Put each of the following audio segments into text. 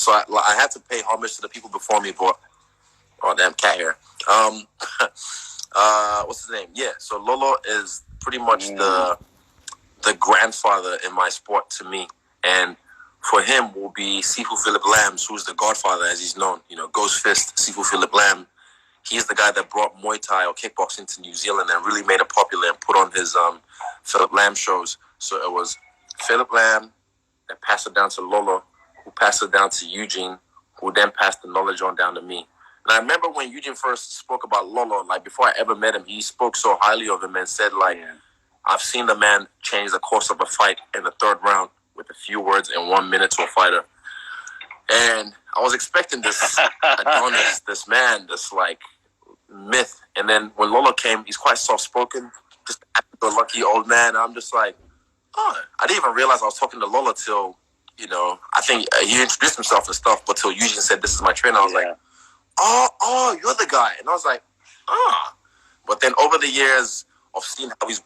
So I had to pay homage to the people before me, but oh damn, cat hair. What's his name? Yeah, so Lolo is pretty much the grandfather in my sport to me, and for him will be Sifu Philip Lambs, who's the godfather as he's known. Ghost Fist, Sifu Philip Lam. He's the guy that brought Muay Thai or kickboxing to New Zealand and really made it popular and put on his Philip Lam shows. So it was Philip Lam that passed it down to Lolo, who passed it down to Eugene, who then passed the knowledge on down to me. And I remember when Eugene first spoke about Lolo, like before I ever met him, he spoke so highly of him and said, like, I've seen the man change the course of a fight in the third round with a few words in 1 minute to a fighter. And I was expecting this Adonis, this man, this like myth. And then when Lolo came, he's quite soft-spoken, just a lucky old man. I'm just like, oh, I didn't even realize I was talking to Lolo till, I think he introduced himself and stuff, but till Eugene said, this is my trainer, I was like, oh, you're the guy. And I was like, But then over the years of seeing how he's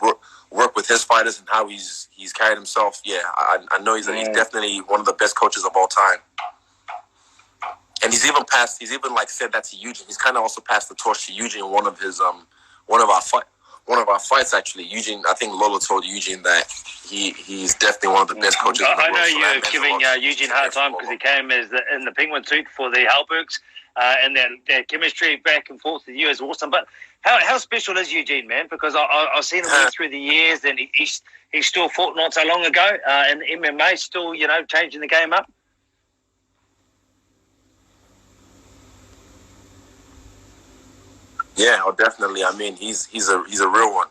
worked with his fighters and how he's carried himself, I know he's definitely one of the best coaches of all time. And he's even said that to Eugene. He's kind of also passed the torch to Eugene in one of our fights actually. Eugene, I think Lolo told Eugene that he's definitely one of the best coaches. I know you're giving Eugene a hard time because he came in the penguin suit for the Halbergs, and their chemistry back and forth with you is awesome. But how special is Eugene, man? Because I've seen him through the years, and he still fought not so long ago, and MMA still changing the game up. Yeah, definitely. I mean, he's a real one.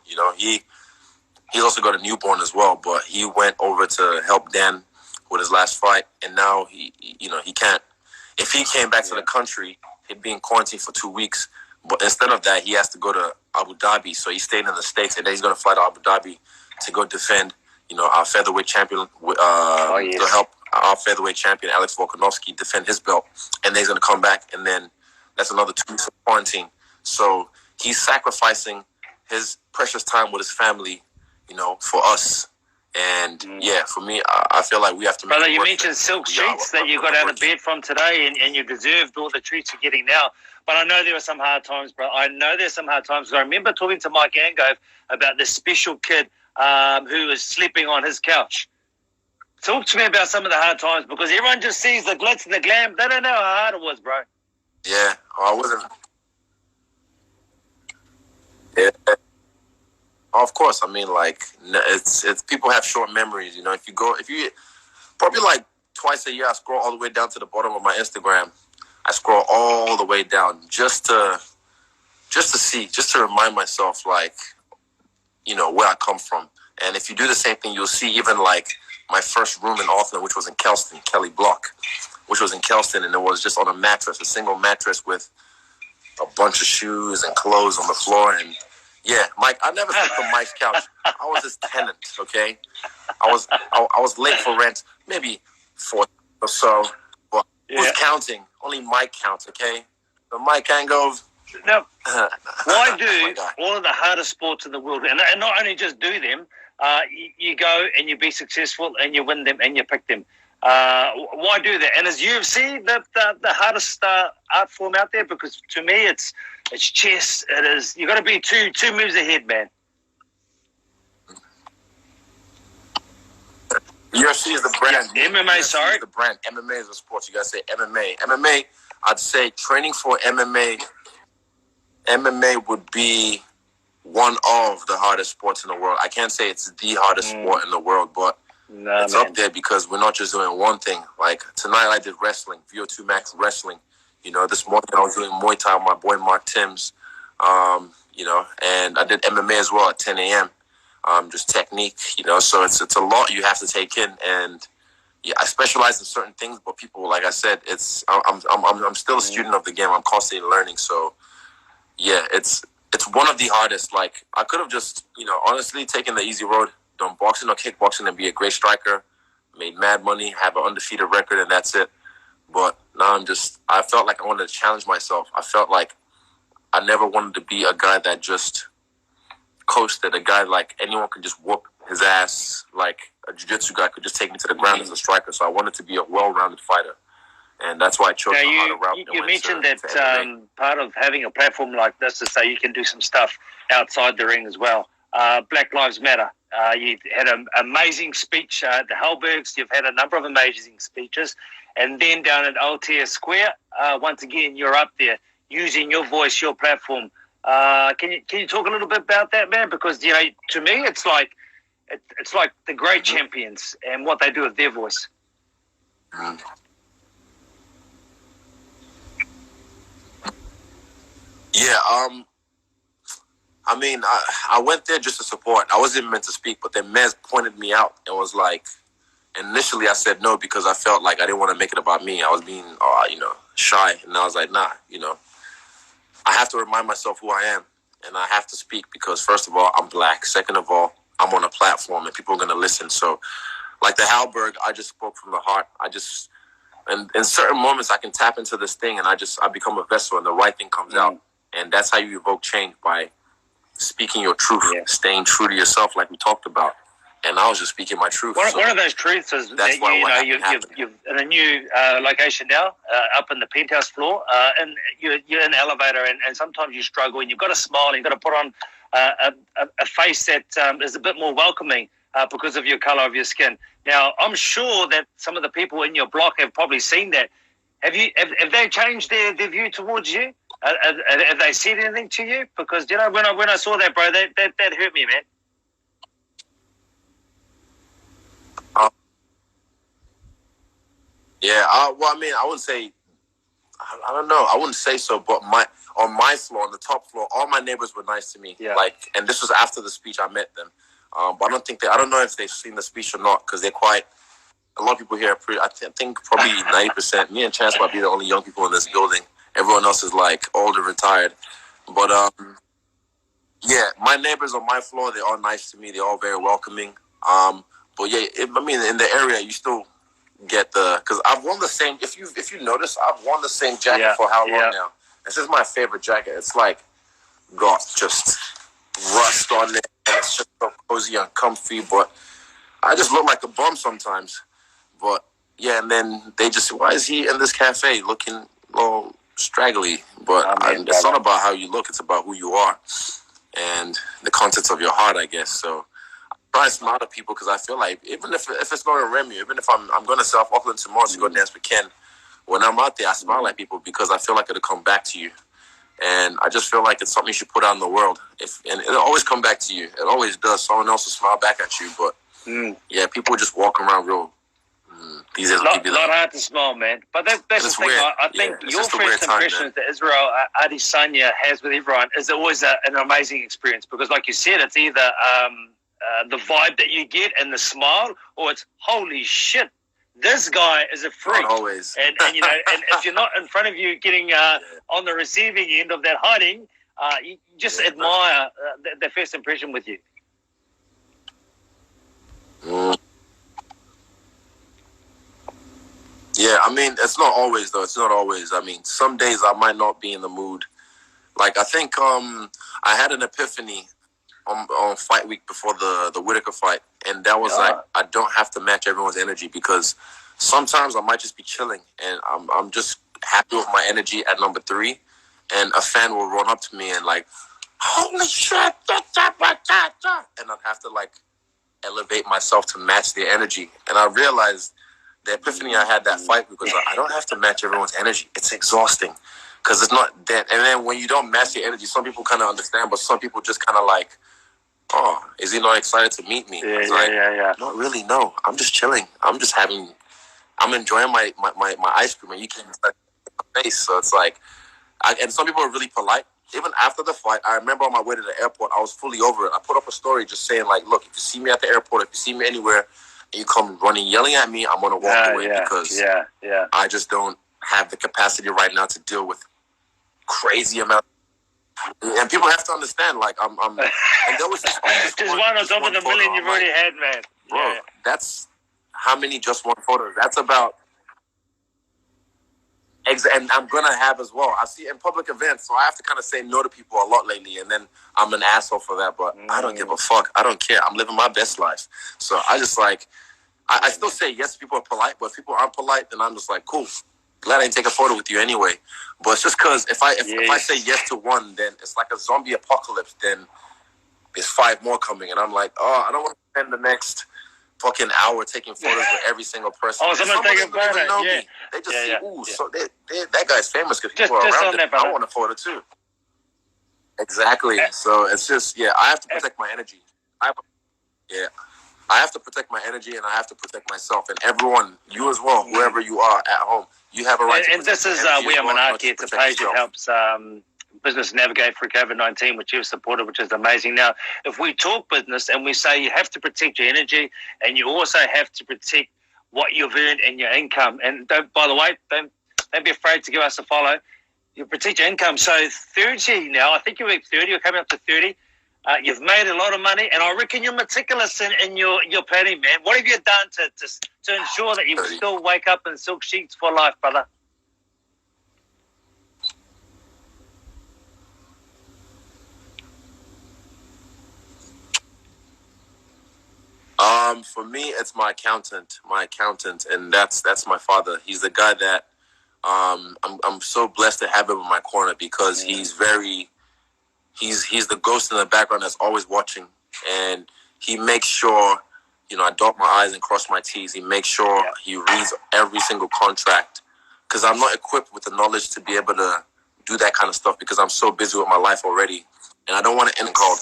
He's also got a newborn as well, but he went over to help Dan with his last fight, and now he can't. If he came back to the country, he'd be in quarantine for 2 weeks. But instead of that, he has to go to Abu Dhabi. So he stayed in the States, and then he's going to fly to Abu Dhabi to go defend, our featherweight champion, to help our featherweight champion Alex Volkanovski defend his belt, and then he's going to come back, and then that's another 2 weeks of quarantine. So he's sacrificing his precious time with his family, for us. And for me, I feel like we have to make. Brother, you mentioned silk sheets that you got out of bed from today, and you deserved all the treats you're getting now. But I know there were some hard times, bro. I know there's some hard times. I remember talking to Mike Angove about this special kid who was sleeping on his couch. Talk to me about some of the hard times, because everyone just sees the glitz and the glam. They don't know how hard it was, bro. Yeah, I wasn't. Yeah. Of course, I mean, like, it's people have short memories, If you probably like twice a year, I scroll all the way down to the bottom of my Instagram. I scroll all the way down just to remind myself, like, where I come from. And if you do the same thing, you'll see even like my first room in Auckland, which was in Kelston, Kelly Block, which was in Kelston, and it was just on a mattress, a single mattress with a bunch of shoes and clothes on the floor. And yeah, Mike, I never slept on Mike's couch. I was his tenant, okay? I was late for rent, maybe 4 or so. But who's counting? Only Mike counts, okay? So Mike Angove. Now, why do all of the hardest sports in the world, and not only just do them, you go and you be successful and you win them and you pick them. Why do that? And is UFC the hardest art form out there? Because to me, it's chess. It is. You got to be two moves ahead, man. UFC is the brand. MMA, UFC sorry, is the brand. MMA is a sport. You gotta say MMA. MMA. I'd say training for MMA. MMA would be one of the hardest sports in the world. I can't say it's the hardest sport in the world, but it's up there because we're not just doing one thing. Like tonight I did wrestling, VO2 Max wrestling. This morning I was doing Muay Thai with my boy Mark Timms. And I did MMA as well at 10 a.m. Just technique, so it's a lot you have to take in. And yeah, I specialize in certain things, but people, like I said, I'm still a student of the game. I'm constantly learning. So yeah, it's one of the hardest. Like I could have just, honestly taken the easy road, done boxing or kickboxing and be a great striker, made mad money, have an undefeated record, and that's it. But now I felt like I wanted to challenge myself. I felt like I never wanted to be a guy that just coasted, a guy like anyone could just whoop his ass, like a jiu-jitsu guy could just take me to the ground as a striker. So I wanted to be a well-rounded fighter. And that's why I chose the harder route. You mentioned that part of having a platform like this is so you can do some stuff outside the ring as well. Black Lives Matter. You had an amazing speech at the Hellbergs. You've had a number of amazing speeches. And then down at Altair Square, once again, you're up there using your voice, your platform. Can you talk a little bit about that, man? Because, to me, it's like the great champions and what they do with their voice. Yeah, I mean, I went there just to support. I wasn't meant to speak, but then Mez pointed me out and was like, initially I said no because I felt like I didn't want to make it about me. I was being, shy. And I was like, nah, I have to remind myself who I am. And I have to speak because, first of all, I'm black. Second of all, I'm on a platform and people are going to listen. So, like the Halberg, I just spoke from the heart. And in certain moments, I can tap into this thing and I become a vessel and the right thing comes out. And that's how you evoke change, by speaking your truth, staying true to yourself, like we talked about. And I was just speaking my truth. One of those truths is that you're in a new location now, up in the penthouse floor, and you're in an elevator, and sometimes you struggle, and you've got to smile, and you've got to put on a face that is a bit more welcoming because of your color of your skin. Now, I'm sure that some of the people in your block have probably seen that. Have they changed their view towards you? Have they said anything to you? Because when I saw that, bro, that hurt me, man. Yeah, well, I mean, I wouldn't say, I don't know, I wouldn't say so, but on my floor, on the top floor, all my neighbors were nice to me. Yeah. And this was after the speech, I met them. But I don't know if they've seen the speech or not, because they're quite, a lot of people here I think probably 90%, me and Chance might be the only young people in this building. Everyone else is like old and retired. But yeah, my neighbors on my floor, they're all nice to me. They're all very welcoming. But yeah, in the area, you still get because I've worn the same. If you notice, I've worn the same jacket for how long now? This is my favorite jacket. It's like got just rust on it, and it's just so cozy and comfy. But I just look like a bum sometimes. But yeah, and then they just, why is he in this cafe looking all straggly? But it's not about how you look; it's about who you are and the contents of your heart, I guess. So try to smile at people because I feel like even if it's not a Remy, even if I'm going to South Auckland tomorrow to go dance with Ken, when I'm out there, I smile at people because I feel like it'll come back to you. And I just feel like it's something you should put out in the world. And it'll always come back to you. It always does. Someone else will smile back at you. But yeah, people just walk around real. These are not hard to smile, man. But that's the thing. I think your first impression that Israel Adesanya has with everyone is always an amazing experience because, like you said, it's either the vibe that you get and the smile, or it's holy shit, this guy is a freak. Not always. And and if you're not in front of you getting on the receiving end of that hiding, you just admire the first impression with you. Yeah, I mean, it's not always, though. It's not always. I mean, some days I might not be in the mood. Like, I think I had an epiphany on fight week before the Whitaker fight, and that was like, I don't have to match everyone's energy because sometimes I might just be chilling, and I'm just happy with my energy at number 3, and a fan will run up to me and like, holy shit, and I'd have to like elevate myself to match their energy, and I realized the epiphany I had that fight because I don't have to match everyone's energy. It's exhausting because it's not that. And then when you don't match your energy, some people kind of understand, but some people just kind of like, oh, is he not excited to meet me? Yeah. Not really, no. I'm just chilling. I'm enjoying my ice cream, and you can't touch my face. So it's like, and some people are really polite. Even after the fight, I remember on my way to the airport, I was fully over it. I put up a story just saying like, look, if you see me at the airport, if you see me anywhere, and you come running, yelling at me, I'm going to walk away because I just don't have the capacity right now to deal with crazy amount. And people have to understand, like, I'm and there was just one on top of the million you've already had, man. Bro, that's how many just one photos. That's about, and I'm going to have as well. I see in public events, so I have to kind of say no to people a lot lately, and then I'm an asshole for that, but I don't give a fuck. I don't care. I'm living my best life. So I just like, I still say yes, people are polite, but if people aren't polite, then I'm just like, cool. glad I didn't take a photo with you anyway. But it's just because if I say yes to one, then it's like a zombie apocalypse. Then there's 5 more coming, and I'm like, oh, I don't want to spend the next fucking hour taking photos with every single person. Oh, someone take a photo. Even know me. They just see, so that guy's famous because people are around him. I want a photo too. Exactly. So it's just, I have to protect my energy. I have to protect my energy, and I have to protect myself, and everyone, you as well, whoever you are at home, you have a right to protect this is We Are Manaaki. It's a page that helps business navigate through COVID-19, which you've supported, which is amazing. Now, if we talk business and we say you have to protect your energy, and you also have to protect what you've earned and your income, and by the way, don't be afraid to give us a follow. You protect your income. So 30 now, I think you're 30, you're coming up to 30. You've made a lot of money, and I reckon you're meticulous in your planning, man. What have you done to ensure that you still wake up in silk sheets for life, brother? For me, it's my accountant, and that's my father. He's the guy that I'm so blessed to have him in my corner because he's the ghost in the background that's always watching, and he makes sure, I dot my I's and cross my T's. He makes sure he reads every single contract because I'm not equipped with the knowledge to be able to do that kind of stuff because I'm so busy with my life already, and I don't want to end called.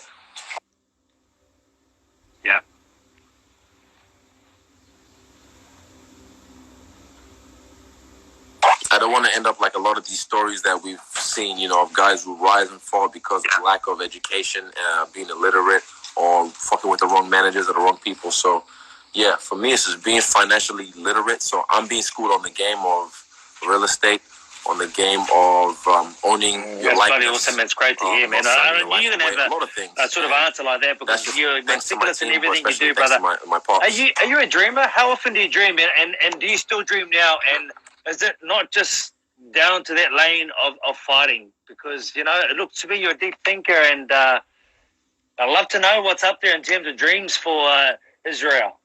Yeah. I don't want to end up like a lot of these stories that we've seen, of guys who rise and fall because of lack of education, being illiterate, or fucking with the wrong managers or the wrong people. So, for me, it's just being financially literate. So I'm being schooled on the game of real estate, on the game of owning your life. That's awesome. It's great to hear, man. I knew you're going to have a sort of answer like that because you're meticulous in everything you do, brother. My pops. Are you a dreamer? How often do you dream, man? And do you still dream now? And is it not just down to that lane of fighting? Because, it looks to me you're a deep thinker, and I'd love to know what's up there in terms of dreams for Israel.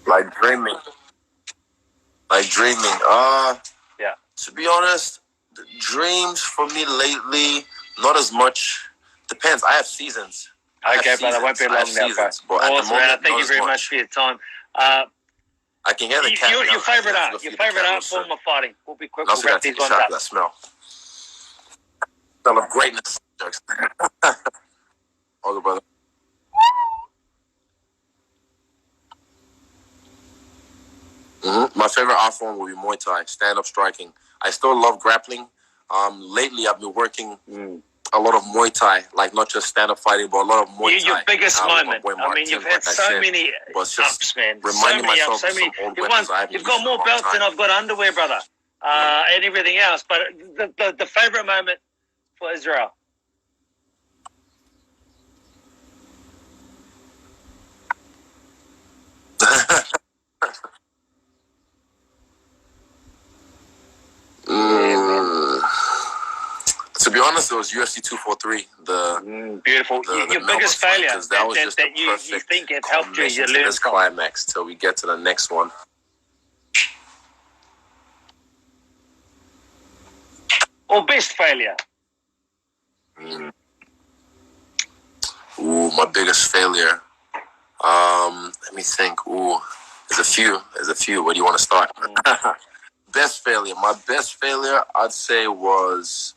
Like dreaming. To be honest, the dreams for me lately, not as much. Depends. I have seasons. Okay, brother. I won't be long now, bro. Awesome, man. Thank you very much for your time. I can hear the cat. Your favorite art form of fighting. We'll be quick. We'll wrap these ones up. That smell of greatness. Okay, brother. My favorite art form will be Muay Thai, stand-up striking. I still love grappling. Lately, I've been working a lot of Muay Thai, like not just stand-up fighting, but a lot of Muay Thai. Your biggest moment. I mean, you've had so many ups, man. Reminding myself so many. You've got more belts than I've got underwear, brother, and everything else. But the favorite moment for Israel. To be honest, it was UFC 243. Beautiful. Your biggest failure that you think it helped you learn this from. Climax till we get to the next one. Or best failure. My biggest failure. Let me think. There's a few. Where do you want to start? Best failure. My best failure, I'd say, was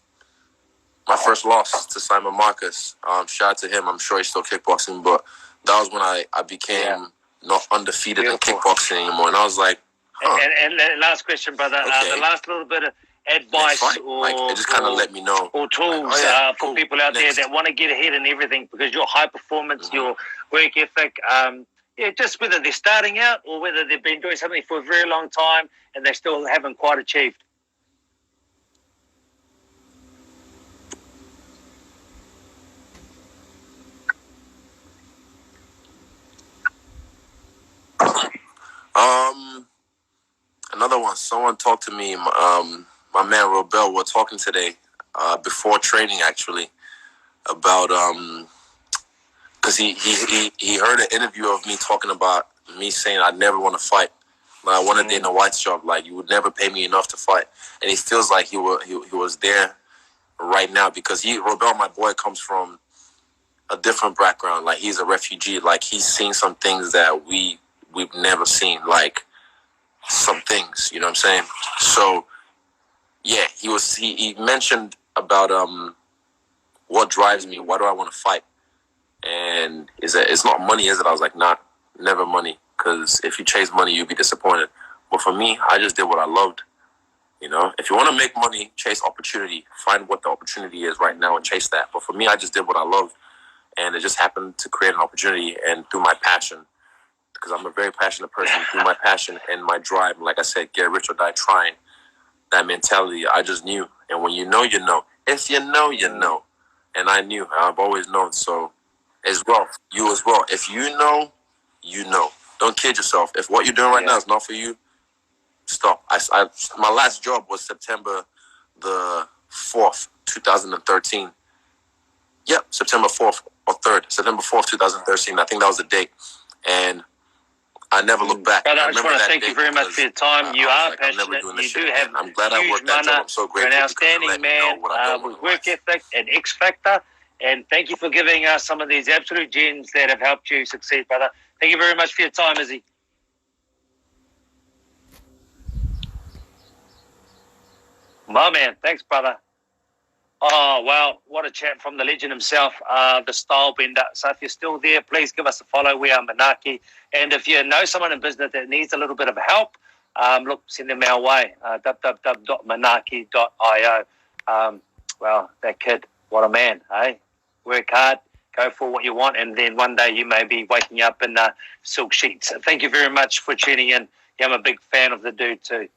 my first loss to Simon Marcus. Shout out to him. I'm sure he's still kickboxing, but that was when I became not undefeated in kickboxing anymore. And I was like, And last question, brother. The last little bit of advice it just kind of let me know. Or tools for people out there that want to get ahead in everything because your high performance, your work ethic, just whether they're starting out or whether they've been doing something for a very long time and they still haven't quite achieved. Another one. Someone talked to me. My man Robel. We're talking today before training actually about because because he heard an interview of me talking about me saying I never want to fight. Like, I wanted Dana White's job. Like, you would never pay me enough to fight. And he feels like he was there right now because Robel, my boy, comes from a different background. Like, he's a refugee. Like, he's seen some things that we've never seen. Like, some things, you know what I'm saying? So, yeah, he mentioned about what drives me. Why do I want to fight? And it's not money, is it? I was like, nah, never money. Because if you chase money, you'll be disappointed. But for me, I just did what I loved. You know, if you want to make money, chase opportunity. Find what the opportunity is right now and chase that. But for me, I just did what I loved. And it just happened to create an opportunity. And through my passion, because I'm a very passionate person, through my passion and my drive, like I said, get rich or die trying, that mentality, I just knew. And when you know, you know. If you know, you know. And I knew. I've always known. So, as well, you as well. If you know, you know. Don't kid yourself. If what you're doing right now is not for you, stop. My last job was September the 4th, 2013. Yep, September 4th or 3rd. September 4th, 2013. I think that was the date. And I never looked back. But I just want to thank you very much for your time. You are passionate. You do have I'm glad I worked that job. I'm so grateful. You're an outstanding man with work ethic and X factor. And thank you for giving us some of these absolute gems that have helped you succeed, brother. Thank you very much for your time, Izzy. My man. Thanks, brother. Oh, well, what a chat from the legend himself, the style bender. So if you're still there, please give us a follow. We are Manaaki. And if you know someone in business that needs a little bit of help, look, send them our way, www.manaaki.io. Well, that kid, what a man, eh? Work hard, go for what you want, and then one day you may be waking up in silk sheets. Thank you very much for tuning in. Yeah, I'm a big fan of the dude too.